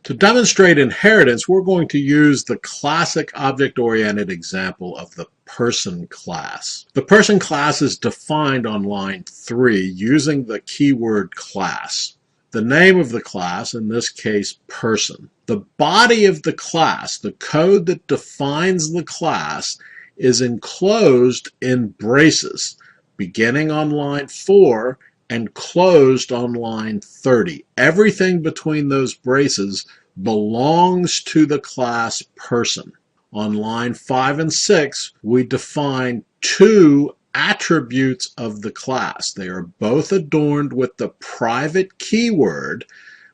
To demonstrate inheritance, we're going to use the classic object-oriented example of the person class. The person class is defined on line 3 using the keyword class. The name of the class, in this case person. The body of the class, the code that defines the class, is enclosed in braces, beginning on line 4 and closed on line 30. Everything between those braces belongs to the class person. On line 5 and 6, we define two attributes of the class. They are both adorned with the private keyword,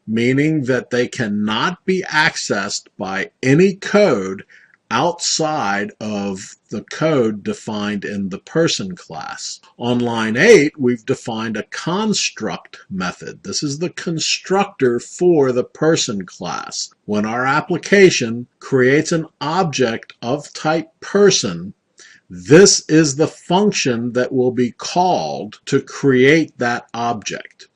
meaning that they cannot be accessed by any code outside of the code defined in the person class. On line 8, we've defined a construct method. This is the constructor for the person class. When our application creates an object of type person, this is the function that will be called to create that object.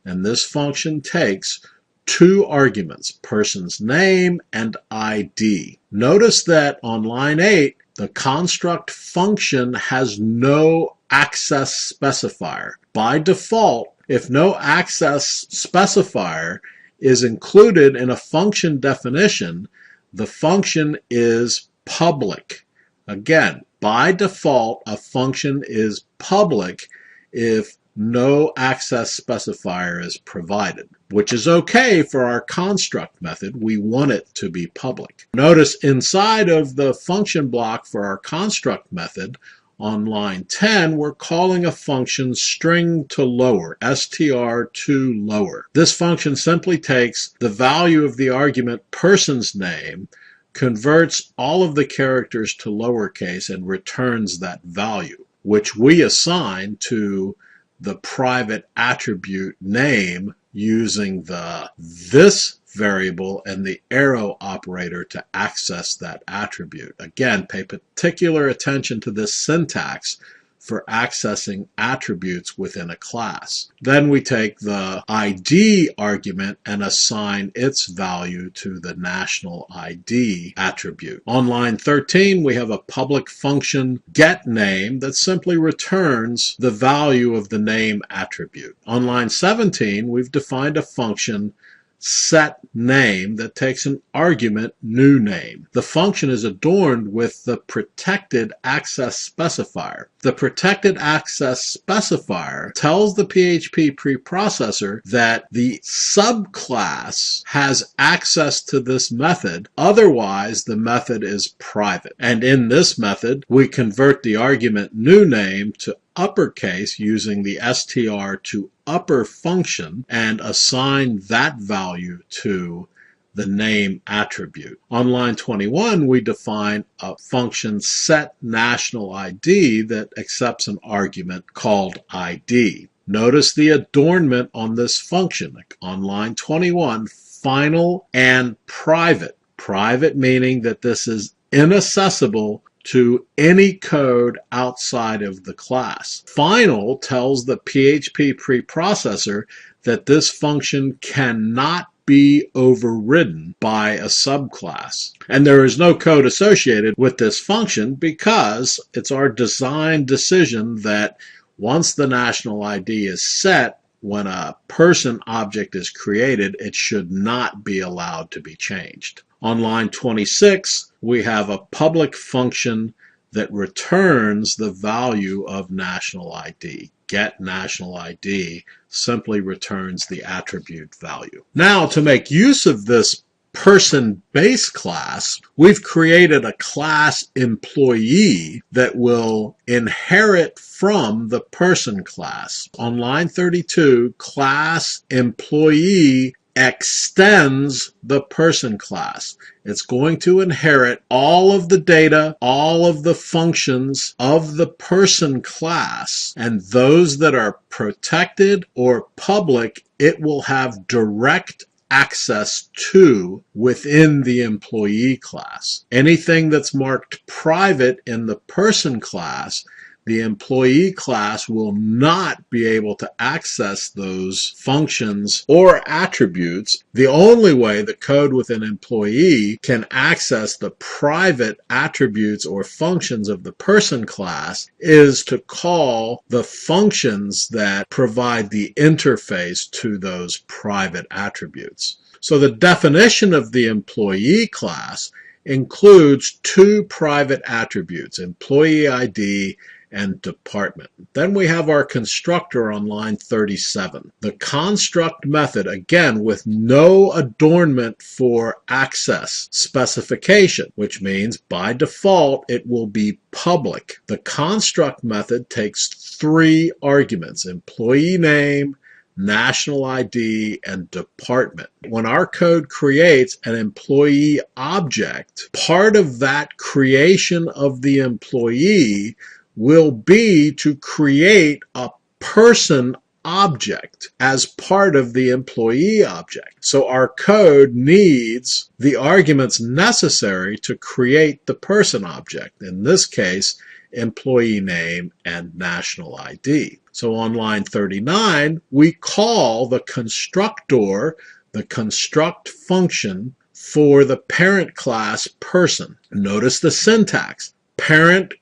And this function takes two arguments, person's name and ID. Notice that on line 8, the construct function has no access specifier. By default, if no access specifier is included in a function definition, the function is public. Again, by default, a function is public if no access specifier is provided, which is okay for our construct method. We want it to be public. Notice inside of the function block for our construct method, on line 10, we're calling a function string to lower, str to lower. This function simply takes the value of the argument person's name, converts all of the characters to lowercase, and returns that value, which we assign to the private attribute name using the this variable and the arrow operator to access that attribute. Again, pay particular attention to this syntax for accessing attributes within a class. Then we take the ID argument and assign its value to the national ID attribute. On line 13, we have a public function getName that simply returns the value of the name attribute. On line 17, we've defined a function setName that takes an argument newName. The function is adorned with the protected access specifier. The protected access specifier tells the PHP preprocessor that the subclass has access to this method, otherwise the method is private. And in this method, we convert the argument newName to uppercase using the str to upper function and assign that value to the name attribute. On line 21, we define a function setNationalID that accepts an argument called ID. Notice the adornment on this function. On line 21, final and private. Private meaning that this is inaccessible to any code outside of the class. Final tells the PHP preprocessor that this function cannot be overridden by a subclass. And there is no code associated with this function because it's our design decision that once the national ID is set, when a person object is created, it should not be allowed to be changed. On line 26, we have a public function that returns the value of national ID. GetNationalID simply returns the attribute value. Now, to make use of this person base class, we've created a class employee that will inherit from the person class. On line 32, class employee extends the person class. It's going to inherit all of the data, all of the functions of the person class, and those that are protected or public, it will have direct access to within the employee class. Anything that's marked private in the person class, the employee class will not be able to access those functions or attributes. The only way the code within employee can access the private attributes or functions of the person class is to call the functions that provide the interface to those private attributes. So the definition of the employee class includes two private attributes, employee ID and department. Then we have our constructor on line 37. The construct method, again, with no adornment for access specification, which means by default it will be public. The construct method takes three arguments: employee name, national ID, and department. When our code creates an employee object, part of that creation of the employee will be to create a person object as part of the employee object. So our code needs the arguments necessary to create the person object. In this case, employee name and national ID. So on line 39, we call the constructor, the construct function for the parent class person. Notice the syntax: parent :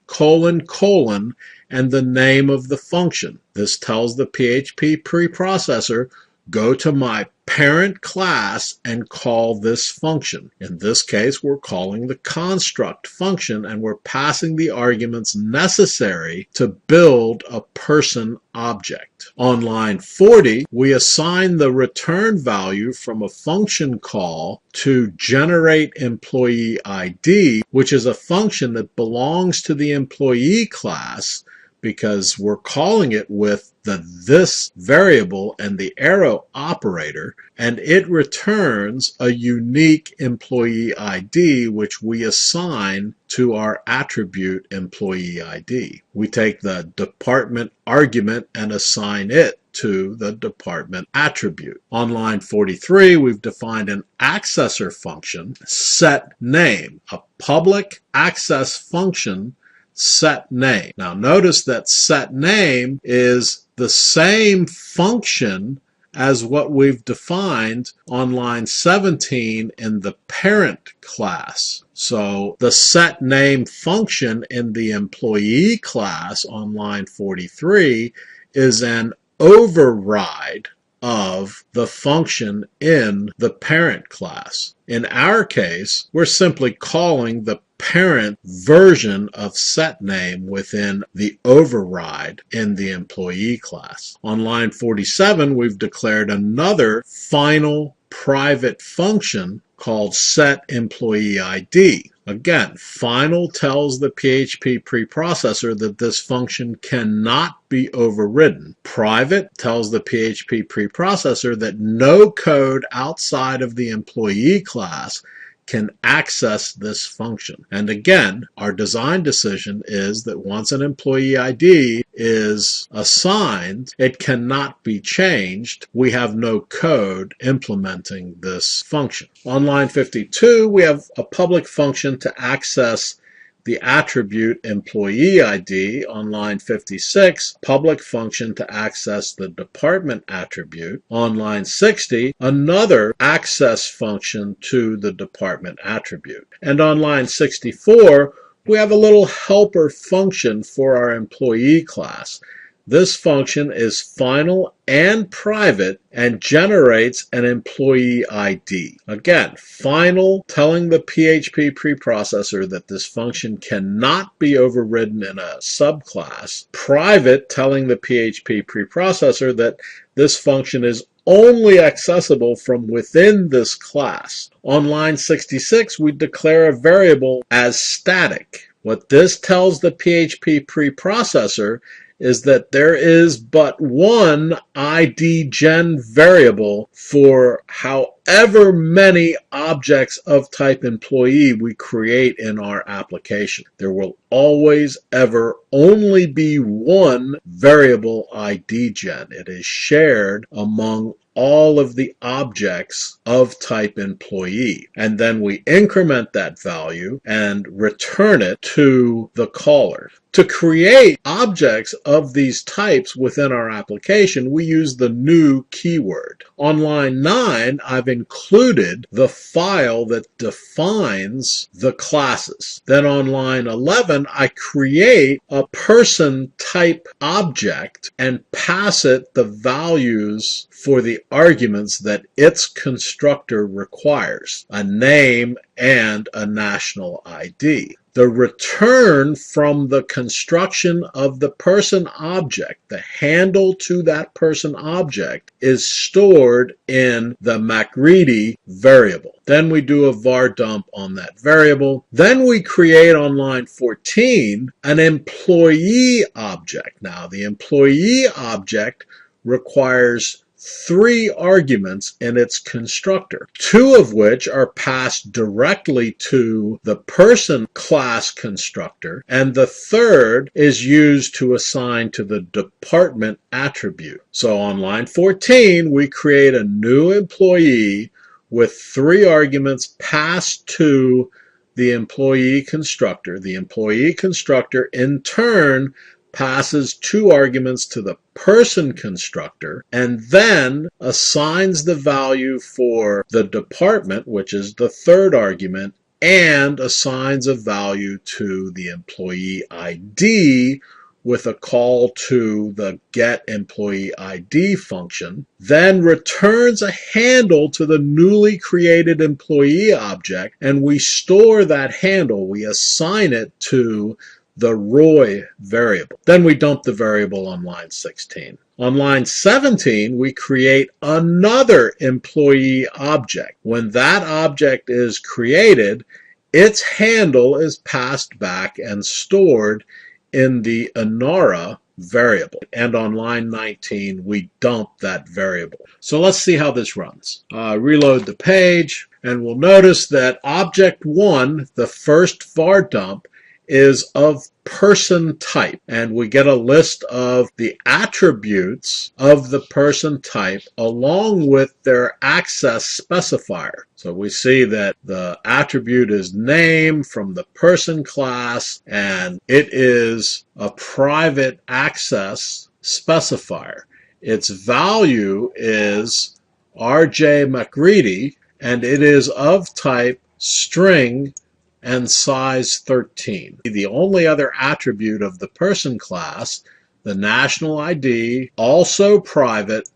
and the name of the function. This tells the PHP preprocessor, go to my parent class and call this function. In this case, we're calling the construct function, and we're passing the arguments necessary to build a person object. On line 40, we assign the return value from a function call to generate employee ID, which is a function that belongs to the employee class, because we're calling it with the this variable and the arrow operator, and it returns a unique employee ID which we assign to our attribute employee ID. We take the department argument and assign it to the department attribute. On line 43, we've defined an accessor function, setName, a public access function, setName. Now notice that setName is the same function as what we've defined on line 17 in the parent class. So the setName function in the employee class on line 43 is an override of the function in the parent class. In our case, we're simply calling the parent version of setName within the override in the employee class. On line 47, we've declared another final private function called setEmployeeID. Again, final tells the PHP preprocessor that this function cannot be overridden. Private tells the PHP preprocessor that no code outside of the employee class can access this function. And again, our design decision is that once an employee ID is assigned, it cannot be changed. We have no code implementing this function. On line 52, we have a public function to access the attribute employee ID. On line 56, public function to access the department attribute. On line 60, another access function to the department attribute. And on line 64, we have a little helper function for our employee class. This function is final and private and generates an employee ID. Again, final telling the PHP preprocessor that this function cannot be overridden in a subclass. Private telling the PHP preprocessor that this function is only accessible from within this class. On line 66, we declare a variable as static. What this tells the PHP preprocessor is that there is but one IDGen variable for however many objects of type employee we create in our application. There will always ever only be one variable IDGen. It is shared among all of the objects of type employee. And then we increment that value and return it to the caller. To create objects of these types within our application, we use the new keyword. On line 9, I've included the file that defines the classes. Then on line 11, I create a person type object and pass it the values for the arguments that its constructor requires, a name and a national ID. The return from the construction of the person object, the handle to that person object, is stored in the MacReady variable. Then we do a var dump on that variable. Then we create on line 14 an employee object. Now, the employee object requires 3 arguments in its constructor, 2 of which are passed directly to the person class constructor, and the third is used to assign to the department attribute. So on line 14, we create a new employee with 3 arguments passed to the employee constructor. The employee constructor, in turn, passes 2 arguments to the person constructor and then assigns the value for the department, which is the 3rd argument, and assigns a value to the employee ID with a call to the getEmployeeID function, then returns a handle to the newly created employee object, and we store that handle. We assign it to the Roy variable. Then we dump the variable on line 16. On line 17, we create another employee object. When that object is created, its handle is passed back and stored in the Inara variable. And on line 19, we dump that variable. So let's see how this runs. Reload the page, and we'll notice that object 1, the first var dump, is of person type, and we get a list of the attributes of the person type along with their access specifier. So we see that the attribute is name from the person class, and it is a private access specifier. Its value is RJ MacReady, and it is of type string and size 13. The only other attribute of the person class, the national ID, also private,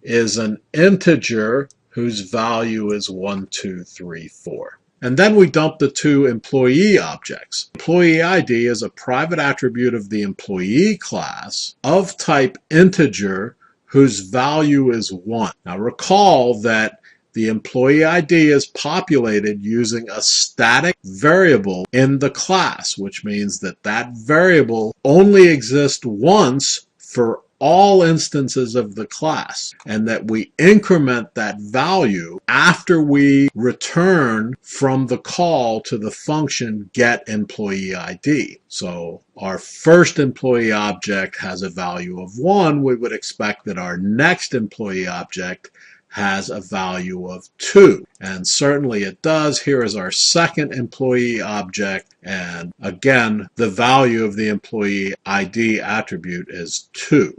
is an integer whose value is 1, 2, 3, 4. And then we dump the 2 employee objects. Employee ID is a private attribute of the employee class of type integer whose value is 1. Now recall that the employee ID is populated using a static variable in the class, which means that that variable only exists once for all instances of the class, and that we increment that value after we return from the call to the function getEmployeeID. So our first employee object has a value of 1. We would expect that our next employee object has a value of 2. And certainly it does. Here is our second employee object. And again, the value of the employee ID attribute is 2.